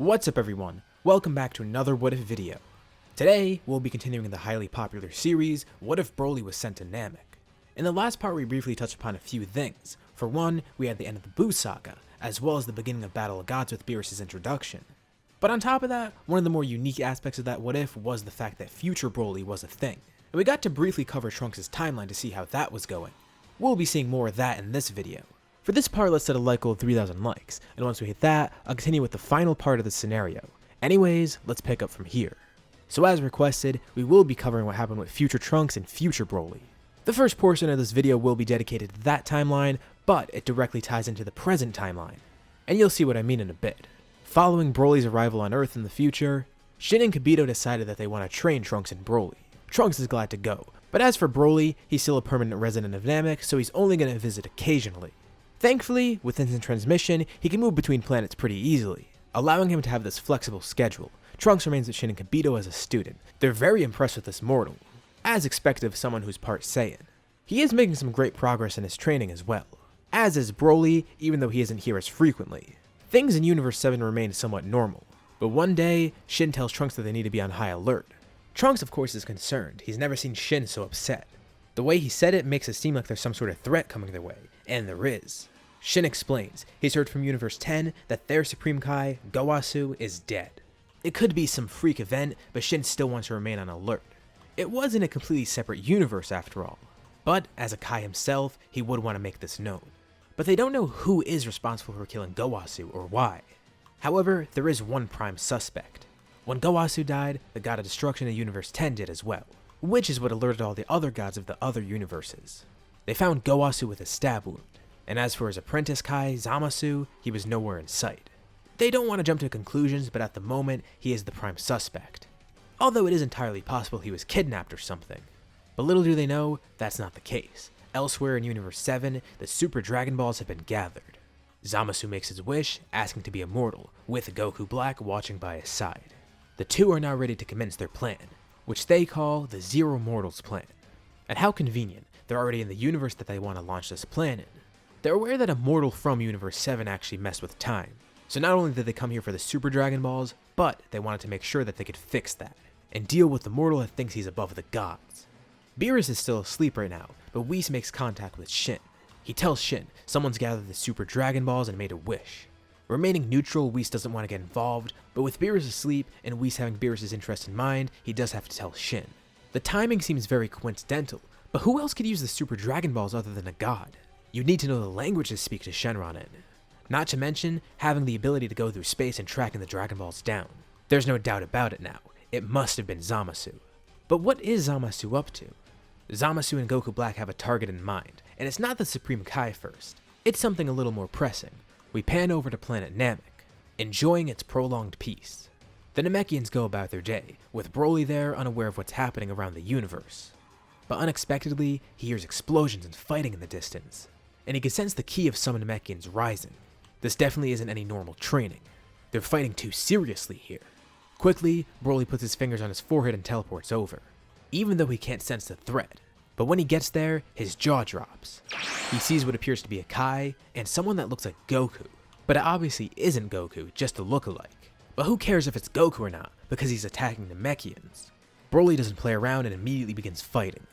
What's up everyone, welcome back to another What If video. Today, we'll be continuing the highly popular series, What If Broly Was Sent to Namek. In the last part we briefly touched upon a few things. For one, we had the end of the Buu Saga, as well as the beginning of Battle of Gods with Beerus' introduction. But on top of that, one of the more unique aspects of that What If was the fact that future Broly was a thing. And we got to briefly cover Trunks' timeline to see how that was going. We'll be seeing more of that in this video. For this part, let's set a like goal of 3,000 likes, and once we hit that, I'll continue with the final part of the scenario. Anyways, let's pick up from here. So as requested, we will be covering what happened with future Trunks and future Broly. The first portion of this video will be dedicated to that timeline, but it directly ties into the present timeline. And you'll see what I mean in a bit. Following Broly's arrival on Earth in the future, Shin and Kibito decided that they want to train Trunks and Broly. Trunks is glad to go, but as for Broly, he's still a permanent resident of Namek, so he's only going to visit occasionally. Thankfully, with instant transmission, he can move between planets pretty easily, allowing him to have this flexible schedule. Trunks remains with Shin and Kibito as a student. They're very impressed with this mortal, as expected of someone who's part Saiyan. He is making some great progress in his training as well, as is Broly, even though he isn't here as frequently. Things in Universe 7 remain somewhat normal, but one day, Shin tells Trunks that they need to be on high alert. Trunks of course is concerned, he's never seen Shin so upset. The way he said it makes it seem like there's some sort of threat coming their way, and there is. Shin explains, he's heard from Universe 10 that their Supreme Kai, Gowasu, is dead. It could be some freak event, but Shin still wants to remain on alert. It wasn't a completely separate universe after all, but as a Kai himself, he would want to make this known. But they don't know who is responsible for killing Gowasu or why. However, there is one prime suspect. When Gowasu died, the god of destruction in Universe 10 did as well, which is what alerted all the other gods of the other universes. They found Gowasu with a stab wound. And as for his apprentice Kai, Zamasu, he was nowhere in sight. They don't want to jump to conclusions, but at the moment, he is the prime suspect. Although it is entirely possible he was kidnapped or something. But little do they know, that's not the case. Elsewhere in Universe 7, the Super Dragon Balls have been gathered. Zamasu makes his wish, asking to be immortal, with Goku Black watching by his side. The two are now ready to commence their plan, which they call the Zero Mortals plan. And how convenient, they're already in the universe that they want to launch this plan in. They're aware that a mortal from Universe 7 actually messed with time, so not only did they come here for the Super Dragon Balls, but they wanted to make sure that they could fix that, and deal with the mortal that thinks he's above the gods. Beerus is still asleep right now, but Whis makes contact with Shin. He tells Shin someone's gathered the Super Dragon Balls and made a wish. Remaining neutral, Whis doesn't want to get involved, but with Beerus asleep and Whis having Beerus' interest in mind, he does have to tell Shin. The timing seems very coincidental, but who else could use the Super Dragon Balls other than a god? You'd need to know the language to speak to Shenron in. Not to mention, having the ability to go through space and tracking the Dragon Balls down. There's no doubt about it now, it must have been Zamasu. But what is Zamasu up to? Zamasu and Goku Black have a target in mind, and it's not the Supreme Kai first. It's something a little more pressing. We pan over to planet Namek, enjoying its prolonged peace. The Namekians go about their day, with Broly there unaware of what's happening around the universe. But unexpectedly, he hears explosions and fighting in the distance, and he can sense the ki of some Namekians rising. This definitely isn't any normal training. They're fighting too seriously here. Quickly, Broly puts his fingers on his forehead and teleports over, even though he can't sense the threat. But when he gets there, his jaw drops. He sees what appears to be a Kai, and someone that looks like Goku. But it obviously isn't Goku, just a look-alike. But who cares if it's Goku or not, because he's attacking Namekians. Broly doesn't play around and immediately begins fighting.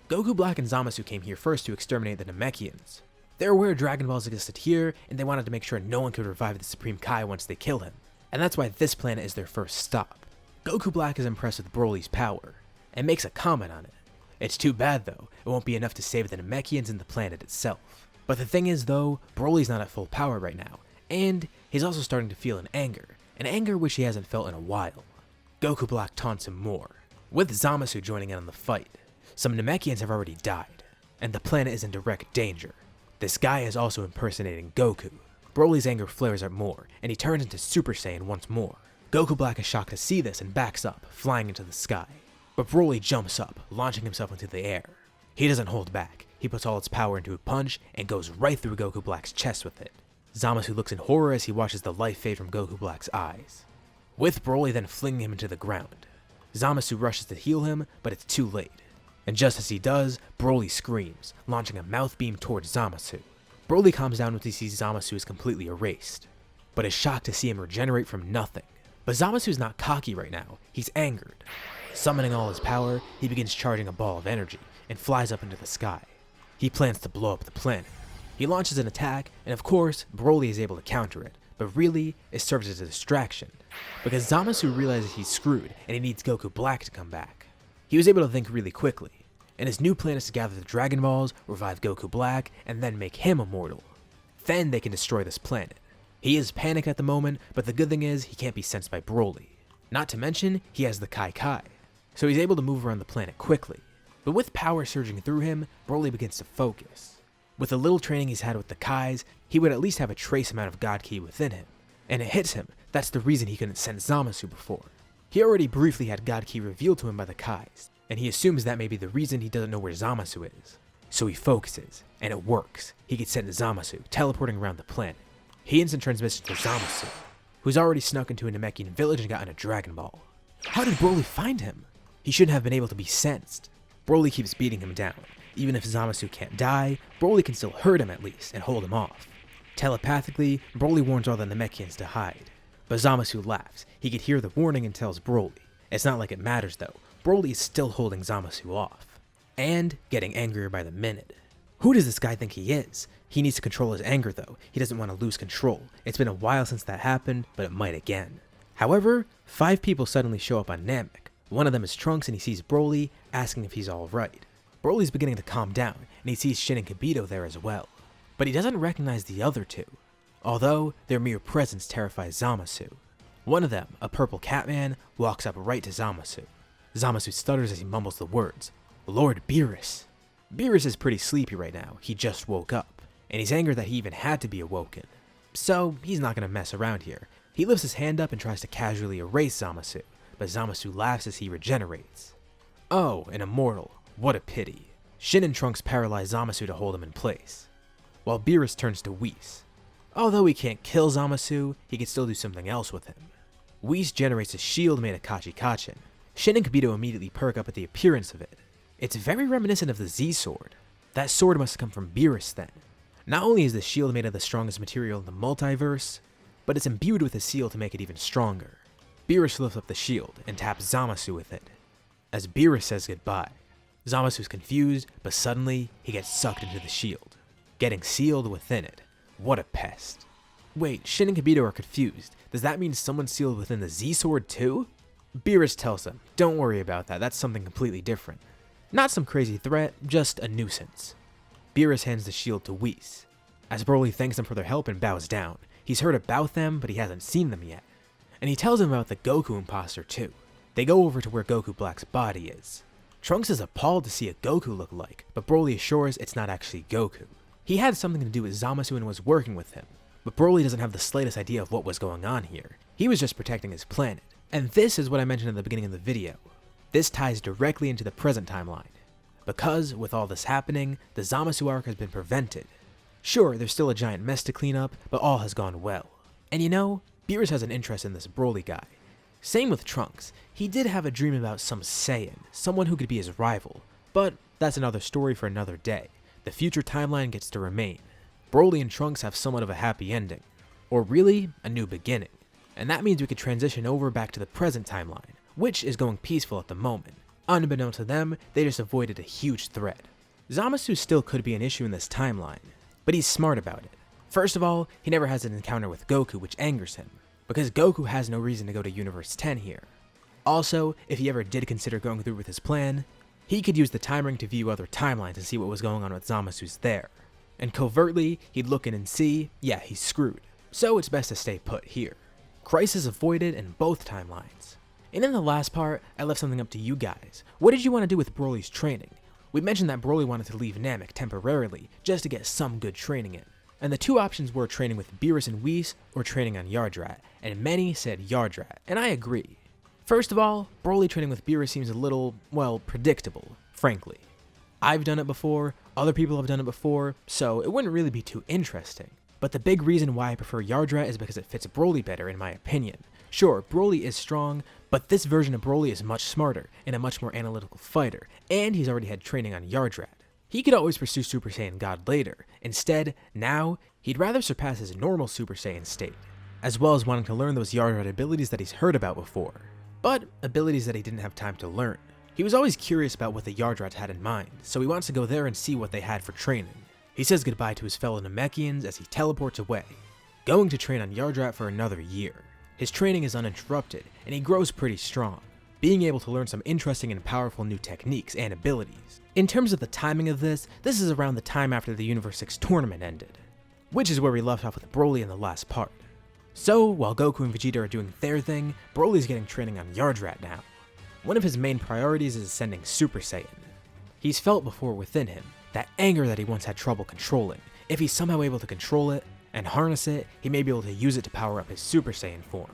Goku Black and Zamasu came here first to exterminate the Namekians. They're aware Dragon Balls existed here, and they wanted to make sure no one could revive the Supreme Kai once they kill him. And that's why this planet is their first stop. Goku Black is impressed with Broly's power, and makes a comment on it. It's too bad though, it won't be enough to save the Namekians and the planet itself. But the thing is though, Broly's not at full power right now, and he's also starting to feel an anger which he hasn't felt in a while. Goku Black taunts him more, with Zamasu joining in on the fight. Some Namekians have already died, and the planet is in direct danger. This guy is also impersonating Goku. Broly's anger flares up more, and he turns into Super Saiyan once more. Goku Black is shocked to see this and backs up, flying into the sky. But Broly jumps up, launching himself into the air. He doesn't hold back, he puts all its power into a punch and goes right through Goku Black's chest with it. Zamasu looks in horror as he watches the life fade from Goku Black's eyes, with Broly then flinging him into the ground. Zamasu rushes to heal him, but it's too late. And just as he does, Broly screams, launching a mouth beam towards Zamasu. Broly calms down once he sees Zamasu is completely erased, but is shocked to see him regenerate from nothing. But Zamasu's not cocky right now, he's angered. Summoning all his power, he begins charging a ball of energy and flies up into the sky. He plans to blow up the planet. He launches an attack, and of course, Broly is able to counter it, but really, it serves as a distraction, because Zamasu realizes he's screwed and he needs Goku Black to come back. He was able to think really quickly, and his new plan is to gather the Dragon Balls, revive Goku Black, and then make him immortal. Then they can destroy this planet. He is panicked at the moment, but the good thing is he can't be sensed by Broly. Not to mention, he has the Kai Kai, so he's able to move around the planet quickly. But with power surging through him, Broly begins to focus. With the little training he's had with the Kais, he would at least have a trace amount of God Ki within him. And it hits him, that's the reason he couldn't sense Zamasu before. He already briefly had God Ki revealed to him by the Kais, and he assumes that may be the reason he doesn't know where Zamasu is. So he focuses, and it works. He can sense Zamasu, teleporting around the planet. He instant transmits to Zamasu, who's already snuck into a Namekian village and gotten a Dragon Ball. How did Broly find him? He shouldn't have been able to be sensed. Broly keeps beating him down. Even if Zamasu can't die, Broly can still hurt him at least and hold him off. Telepathically, Broly warns all the Namekians to hide. But Zamasu laughs. He could hear the warning and tells Broly. It's not like it matters though. Broly is still holding Zamasu off. And getting angrier by the minute. Who does this guy think he is? He needs to control his anger though. He doesn't want to lose control. It's been a while since that happened, but it might again. However, 5 people suddenly show up on Namek. One of them is Trunks and he sees Broly, asking if he's alright. Broly's beginning to calm down, and he sees Shin and Kibito there as well. But he doesn't recognize the other two, although their mere presence terrifies Zamasu. One of them, a purple Catman, walks up right to Zamasu. Zamasu stutters as he mumbles the words, "Lord Beerus." Beerus is pretty sleepy right now, he just woke up, and he's angered that he even had to be awoken. So he's not going to mess around here. He lifts his hand up and tries to casually erase Zamasu, but Zamasu laughs as he regenerates. Oh, an immortal. What a pity. Shin and Trunks paralyze Zamasu to hold him in place, while Beerus turns to Whis. Although he can't kill Zamasu, he can still do something else with him. Whis generates a shield made of Kachikachin. Shin and Kibito immediately perk up at the appearance of it. It's very reminiscent of the Z-Sword. That sword must have come from Beerus then. Not only is the shield made of the strongest material in the multiverse, but it's imbued with a seal to make it even stronger. Beerus lifts up the shield and taps Zamasu with it. As Beerus says goodbye, Zamasu's confused, but suddenly he gets sucked into the shield, getting sealed within it. What a pest. Wait, Shin and Kibito are confused. Does that mean someone's sealed within the Z-Sword too? Beerus tells them, don't worry about that, that's something completely different. Not some crazy threat, just a nuisance. Beerus hands the shield to Whis, as Broly thanks them for their help and bows down. He's heard about them, but he hasn't seen them yet. And he tells them about the Goku imposter too. They go over to where Goku Black's body is. Trunks is appalled to see a Goku look like, but Broly assures it's not actually Goku. He had something to do with Zamasu and was working with him, but Broly doesn't have the slightest idea of what was going on here. He was just protecting his planet. And this is what I mentioned at the beginning of the video. This ties directly into the present timeline, because with all this happening, the Zamasu arc has been prevented. Sure, there's still a giant mess to clean up, but all has gone well. And you know, Beerus has an interest in this Broly guy. Same with Trunks. He did have a dream about some Saiyan, someone who could be his rival, but that's another story for another day. The future timeline gets to remain. Broly and Trunks have somewhat of a happy ending, or really, a new beginning. And that means we could transition over back to the present timeline, which is going peaceful at the moment. Unbeknownst to them, they just avoided a huge threat. Zamasu still could be an issue in this timeline, but he's smart about it. First of all, he never has an encounter with Goku, which angers him, because Goku has no reason to go to Universe 10 here. Also, if he ever did consider going through with his plan, he could use the time ring to view other timelines and see what was going on with Zamasu's there. And covertly, he'd look in and see, yeah, he's screwed. So it's best to stay put here. Crisis avoided in both timelines. And in the last part, I left something up to you guys. What did you want to do with Broly's training? We mentioned that Broly wanted to leave Namek temporarily, just to get some good training in. And the two options were training with Beerus and Whis, or training on Yardrat, and many said Yardrat, and I agree. First of all, Broly training with Beerus seems a little, well, predictable, frankly. I've done it before, other people have done it before, so it wouldn't really be too interesting. But the big reason why I prefer Yardrat is because it fits Broly better in my opinion. Sure, Broly is strong, but this version of Broly is much smarter, and a much more analytical fighter, and he's already had training on Yardrat. He could always pursue Super Saiyan God later. Instead, now, he'd rather surpass his normal Super Saiyan state. as well as wanting to learn those Yard Rat abilities that he's heard about before, but abilities that he didn't have time to learn. He was always curious about what the Yard Rats had in mind, so he wants to go there and see what they had for training. He says goodbye to his fellow Namekians as he teleports away, going to train on Yard Rat for another year. His training is uninterrupted, and he grows pretty strong, being able to learn some interesting and powerful new techniques and abilities. In terms of the timing of this is around the time after the Universe 6 tournament ended, which is where we left off with Broly in the last part. So, while Goku and Vegeta are doing their thing, Broly's getting training on Yard Rat now. One of his main priorities is ascending Super Saiyan. He's felt before within him that anger that he once had trouble controlling. If he's somehow able to control it and harness it, he may be able to use it to power up his Super Saiyan form.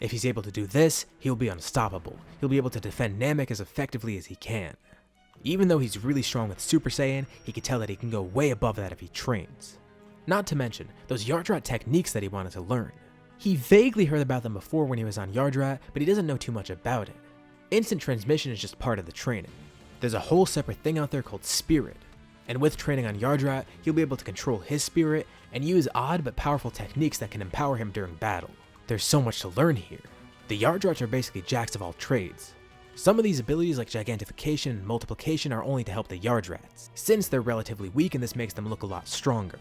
If he's able to do this, he'll be unstoppable. He'll be able to defend Namek as effectively as he can. Even though he's really strong with Super Saiyan, he can tell that he can go way above that if he trains. Not to mention, those Yard Rat techniques that he wanted to learn. He vaguely heard about them before when he was on Yard Rat, but he doesn't know too much about it. Instant transmission is just part of the training. There's a whole separate thing out there called Spirit, and with training on Yard Rat, he'll be able to control his spirit and use odd but powerful techniques that can empower him during battle. There's so much to learn here. The Yard Rats are basically jacks of all trades. Some of these abilities like gigantification and multiplication are only to help the Yard Rats, since they're relatively weak and this makes them look a lot stronger.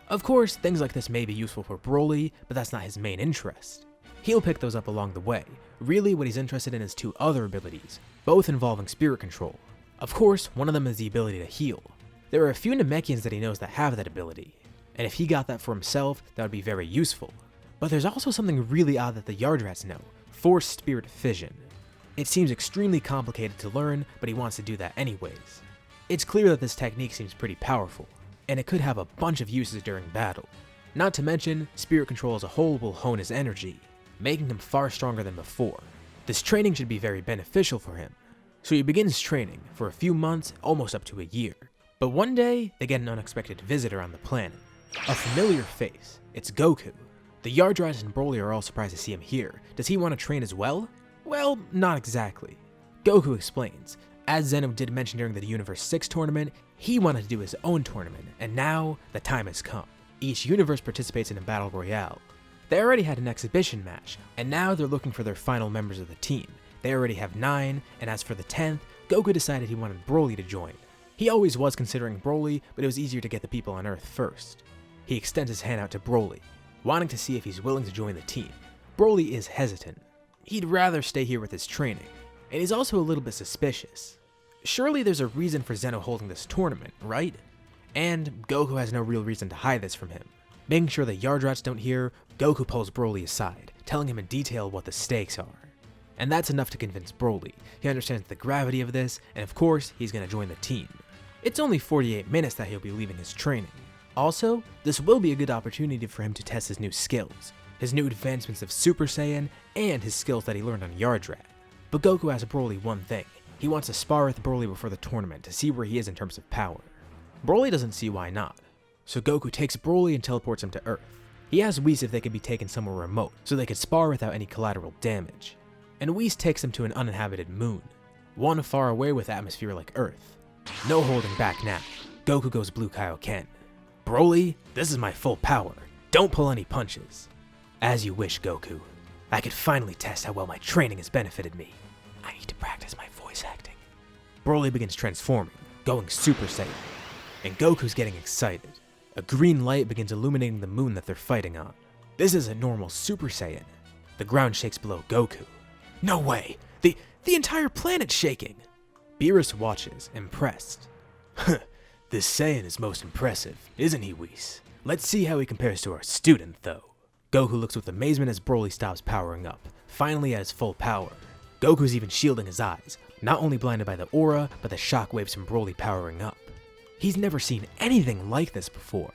Of course, things like this may be useful for Broly, but that's not his main interest. He'll pick those up along the way. Really, what he's interested in is two other abilities, both involving spirit control. Of course, one of them is the ability to heal. There are a few Namekians that he knows that have that ability, and if he got that for himself, that would be very useful. But there's also something really odd that the Yard Rats know, Forced Spirit Fission. It seems extremely complicated to learn, but he wants to do that anyways. It's clear that this technique seems pretty powerful, and it could have a bunch of uses during battle. Not to mention, spirit control as a whole will hone his energy, making him far stronger than before. This training should be very beneficial for him. So he begins training for a few months, almost up to a year. But one day, they get an unexpected visitor on the planet. A familiar face. It's Goku. The Yard Rats and Broly are all surprised to see him here. Does he want to train as well? Well, not exactly. Goku explains. As Zeno did mention during the Universe 6 tournament, he wanted to do his own tournament, and now the time has come. Each universe participates in a battle royale. They already had an exhibition match, and now they're looking for their final members of the team. They already have 9, and as for the 10th, Goku decided he wanted Broly to join. He always was considering Broly, but it was easier to get the people on Earth first. He extends his hand out to Broly, wanting to see if he's willing to join the team. Broly is hesitant. He'd rather stay here with his training, and he's also a little bit suspicious. Surely there's a reason for Zeno holding this tournament, right? And Goku has no real reason to hide this from him. Making sure the Yard Rats don't hear, Goku pulls Broly aside, telling him in detail what the stakes are. And that's enough to convince Broly. He understands the gravity of this, and of course, he's gonna join the team. It's only 48 minutes that he'll be leaving his training. Also, this will be a good opportunity for him to test his new skills, his new advancements of Super Saiyan, and his skills that he learned on Yard Rat. But Goku asks Broly one thing. He wants to spar with Broly before the tournament to see where he is in terms of power. Broly doesn't see why not. So Goku takes Broly and teleports him to Earth. He asks Whis if they could be taken somewhere remote, so they could spar without any collateral damage. And Whis takes him to an uninhabited moon, one far away with atmosphere like Earth. No holding back now. Goku goes Blue Kaioken. Broly, this is my full power. Don't pull any punches. As you wish, Goku. I could finally test how well my training has benefited me. I need to practice my voice acting. Broly begins transforming, going Super Saiyan. And Goku's getting excited. A green light begins illuminating the moon that they're fighting on. This isn't normal Super Saiyan. The ground shakes below Goku. No way! The entire planet's shaking! Beerus watches, impressed. This Saiyan is most impressive, isn't he, Whis? Let's see how he compares to our student, though. Goku looks with amazement as Broly stops powering up, finally at his full power. Goku's even shielding his eyes, not only blinded by the aura, but the shockwaves from Broly powering up. He's never seen anything like this before.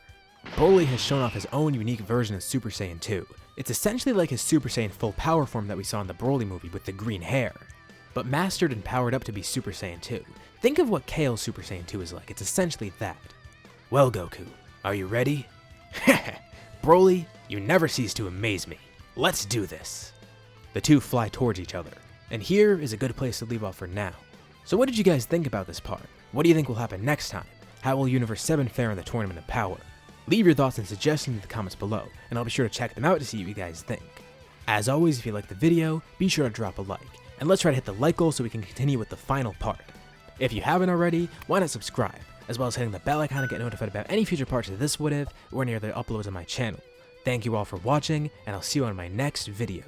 Broly has shown off his own unique version of Super Saiyan 2. It's essentially like his Super Saiyan full power form that we saw in the Broly movie with the green hair, but mastered and powered up to be Super Saiyan 2. Think of what Kale's Super Saiyan 2 is like, it's essentially that. Well, Goku, are you ready? Broly, you never cease to amaze me. Let's do this. The two fly towards each other, and here is a good place to leave off for now. So what did you guys think about this part? What do you think will happen next time? How will Universe 7 fare in the Tournament of Power? Leave your thoughts and suggestions in the comments below, and I'll be sure to check them out to see what you guys think. As always, if you like the video, be sure to drop a like, and let's try to hit the like goal so we can continue with the final part. If you haven't already, why not subscribe, as well as hitting the bell icon to get notified about any future parts of this What If or any other uploads on my channel. Thank you all for watching, and I'll see you on my next video.